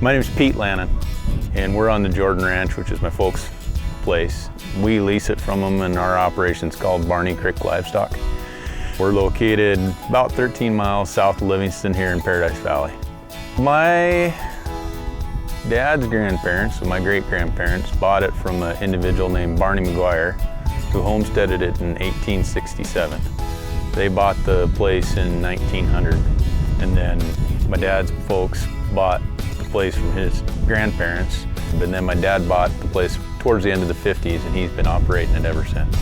My name is Pete Lannen, and we're on the Jordan Ranch, which is my folks' place. We lease it from them, and our operation's called Barney Livestock. We're located about 13 miles south of Livingston here in Paradise Valley. My dad's grandparents, so my great-grandparents, bought it from an individual named Barney McGuire, who homesteaded it in 1867. They bought the place in 1900, and then my dad's folks bought the place from his grandparents, and then my dad bought the place towards the end of the 50s, and he's been operating it ever since.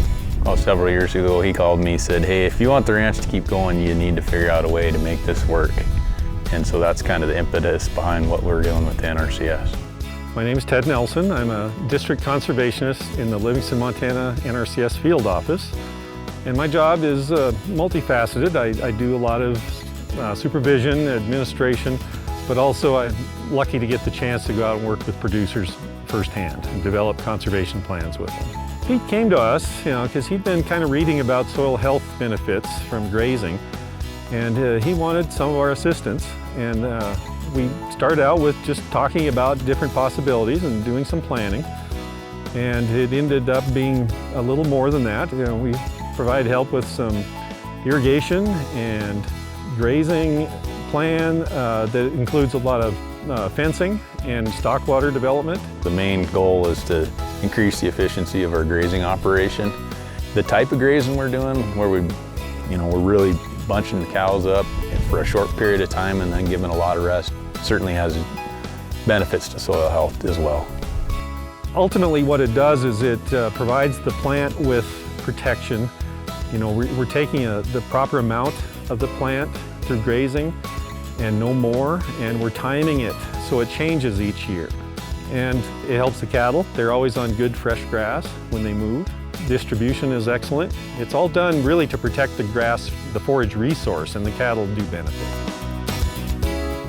Well, several years ago, he called me and said, hey, if you want the ranch to keep going, you need to figure out a way to make this work. And so that's kind of the impetus behind what we're doing with the NRCS. My name is Ted Nelson. I'm a district conservationist in the Livingston, Montana NRCS field office. And my job is multifaceted. I do a lot of supervision, administration, but also I'm lucky to get the chance to go out and work with producers firsthand and develop conservation plans with them. Pete came to us, because he'd been kind of reading about soil health benefits from grazing, and he wanted some of our assistance. And we started out with just talking about different possibilities and doing some planning. And it ended up being a little more than that. We provide help with some irrigation and grazing plan that includes a lot of fencing and stock water development. The main goal is to increase the efficiency of our grazing operation. The type of grazing we're doing, where we're really bunching the cows up for a short period of time and then giving a lot of rest, certainly has benefits to soil health as well. Ultimately, what it does is it provides the plant with protection. We're taking the proper amount of the plant through grazing and no more, and we're timing it so it changes each year. And it helps the cattle. They're always on good fresh grass when they move. Distribution is excellent. It's all done really to protect the grass, the forage resource, and the cattle do benefit.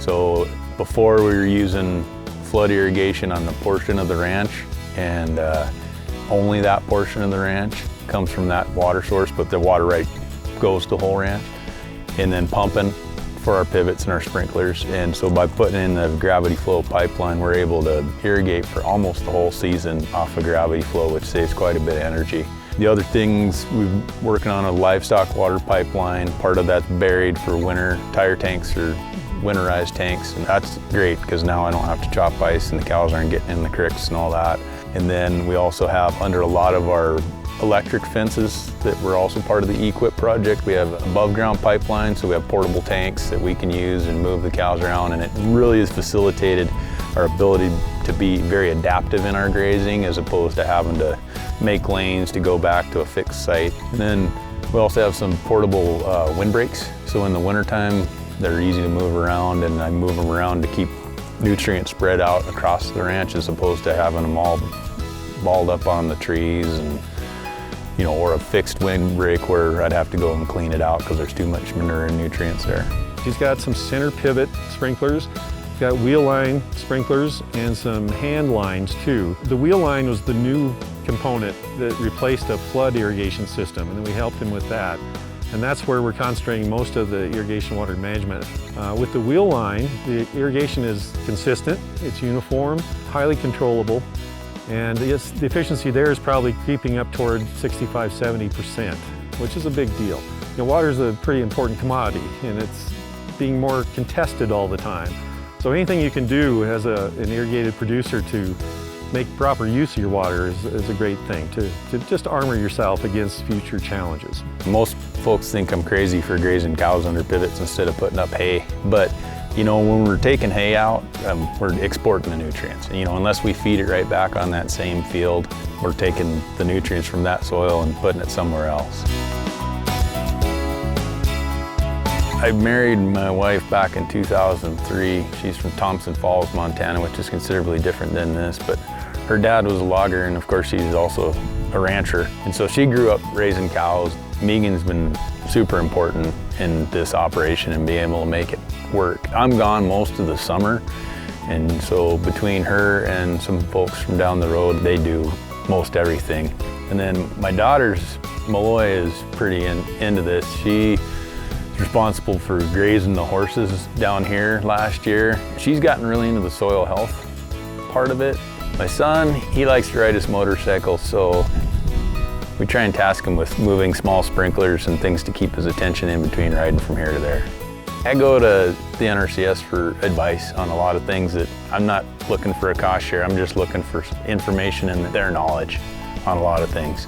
So before we were using flood irrigation on the portion of the ranch, and only that portion of the ranch comes from that water source, but the water right goes to the whole ranch, and then pumping for our pivots and our sprinklers. And so by putting in the gravity flow pipeline, we're able to irrigate for almost the whole season off of gravity flow, which saves quite a bit of energy. The other things we're working on a livestock water pipeline. Part of that's buried for winter tire tanks or winterized tanks, and that's great because now I don't have to chop ice and the cows aren't getting in the creeks and all that. And then we also have, under a lot of our electric fences that were also part of the E-Quip project, we have above ground pipelines, so we have portable tanks that we can use and move the cows around, and it really has facilitated our ability to be very adaptive in our grazing as opposed to having to make lanes to go back to a fixed site. And then we also have some portable windbreaks, so in the wintertime they're easy to move around, and I move them around to keep nutrients spread out across the ranch as opposed to having them all balled up on the trees, and or a fixed windbreak where I'd have to go and clean it out because there's too much manure and nutrients there. He's got some center pivot sprinklers, got wheel line sprinklers, and some hand lines too. The wheel line was the new component that replaced a flood irrigation system, and then we helped him with that. And that's where we're concentrating most of the irrigation water management. With the wheel line, the irrigation is consistent, it's uniform, highly controllable, and the efficiency there is probably creeping up toward 65–70%, which is a big deal. Water is a pretty important commodity, and it's being more contested all the time. So anything you can do as an irrigated producer to make proper use of your water is a great thing, to just armor yourself against future challenges. Most folks think I'm crazy for grazing cows under pivots instead of putting up hay, but when we're taking hay out, we're exporting the nutrients. Unless we feed it right back on that same field, we're taking the nutrients from that soil and putting it somewhere else. I married my wife back in 2003. She's from Thompson Falls, Montana, which is considerably different than this, but her dad was a logger, and of course she's also a rancher. And so she grew up raising cows. Megan's been super important in this operation and being able to make it work. I'm gone most of the summer, and so between her and some folks from down the road, they do most everything. And then my daughter's, Malloy, is pretty into this. She's responsible for grazing the horses down here last year. She's gotten really into the soil health part of it. My son, he likes to ride his motorcycle, so we try and task him with moving small sprinklers and things to keep his attention in between riding from here to there. I go to the NRCS for advice on a lot of things that I'm not looking for a cost share, I'm just looking for information and their knowledge on a lot of things.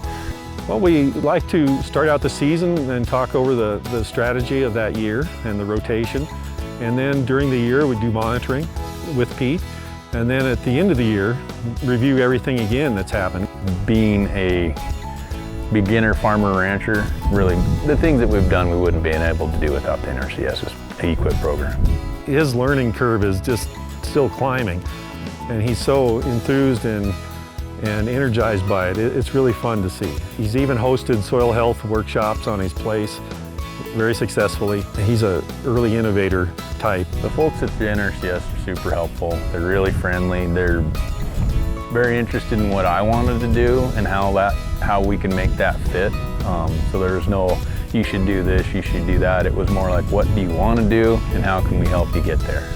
Well, we like to start out the season and talk over the strategy of that year and the rotation. And then during the year, we do monitoring with Pete. And then at the end of the year, review everything again that's happened. Being a beginner farmer rancher, really, the things that we've done we wouldn't have been able to do without the NRCS's equip program. His learning curve is just still climbing, and he's so enthused and energized by it. It's really fun to see. He's even hosted soil health workshops on his place very successfully. He's an early innovator type. The folks at the NRCS are super helpful. They're really friendly. They're very interested in what I wanted to do and how we can make that fit. So there's no, you should do this, you should do that. It was more like, what do you want to do and how can we help you get there?